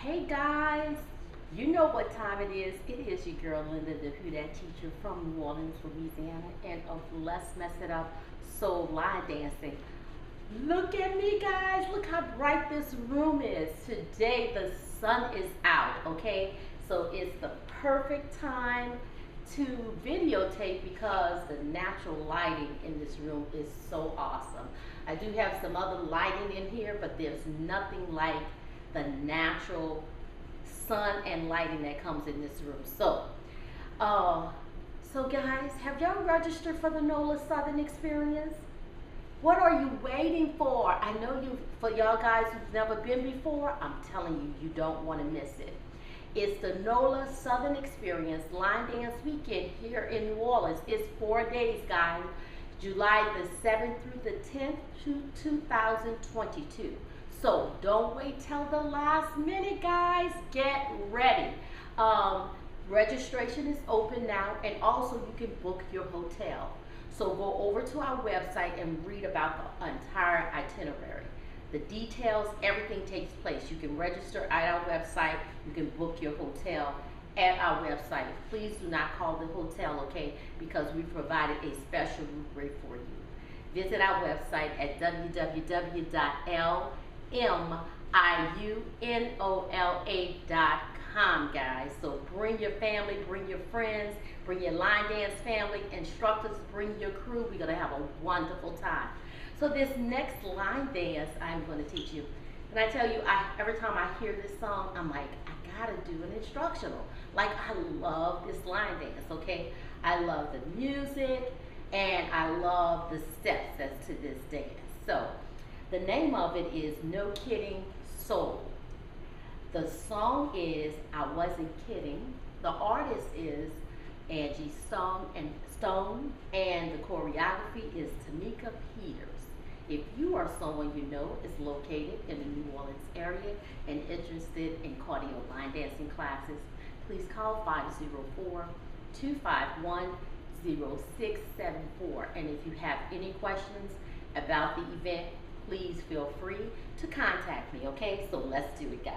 Hey guys, you know what time it is. It is your girl Linda, the Who Dat teacher from New Orleans, Louisiana, and of Let's Mess It Up Soul Line Dancing. Look at me, guys. Look how bright this room is. Today the sun is out, okay? So it's the perfect time to videotape because the natural lighting in this room is so awesome. I do have some other lighting in here, but there's nothing like the natural sun and lighting that comes in this room. So guys, have y'all registered for the NOLA Southern Experience? What are you waiting for? I know for y'all guys who've never been before, I'm telling you, you don't want to miss it. It's the NOLA Southern Experience Line Dance Weekend here in New Orleans. It's 4 days, guys. July the 7th through the 10th to 2022. So don't wait till the last minute, guys. Get ready. Registration is open now, and also you can book your hotel. So go over to our website and read about the entire itinerary. The details, everything takes place. You can register at our website. You can book your hotel at our website. Please do not call the hotel, okay, because we provided a special room rate for you. Visit our website at www.LMIUNOLA.com, guys. So bring your family, bring your friends, bring your line dance family, instructors, bring your crew. We're going to have a wonderful time. So this next line dance I'm going to teach you, and I tell you, every time I hear this song, I'm like, I gotta do an instructional. Like, I love this line dance, okay? I love the music, and I love the steps that's to this dance. So the name of it is No Kidding Soul. The song is I Wasn't Kidding. The artist is Angie Stone, and the choreography is Tamika. If you are someone you know is located in the New Orleans area and interested in cardio line dancing classes, please call 504-251-0674. And if you have any questions about the event, please feel free to contact me, okay? So let's do it, guys.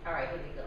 All right, here we go.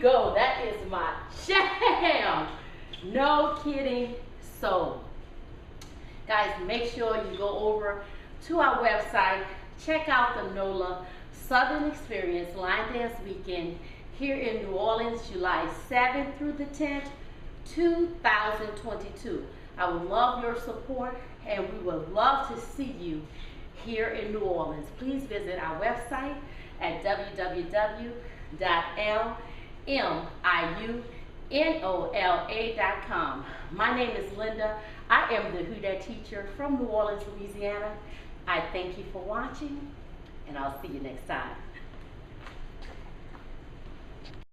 go. That is my jam. No kidding. So, guys, make sure you go over to our website. Check out the NOLA Southern Experience Line Dance Weekend here in New Orleans, July 7th through the 10th, 2022. I would love your support, and we would love to see you here in New Orleans. Please visit our website at www.LMIUNOLA.com. My name is Linda. I am the Who Dat teacher from New Orleans, Louisiana. I thank you for watching, and I'll see you next time.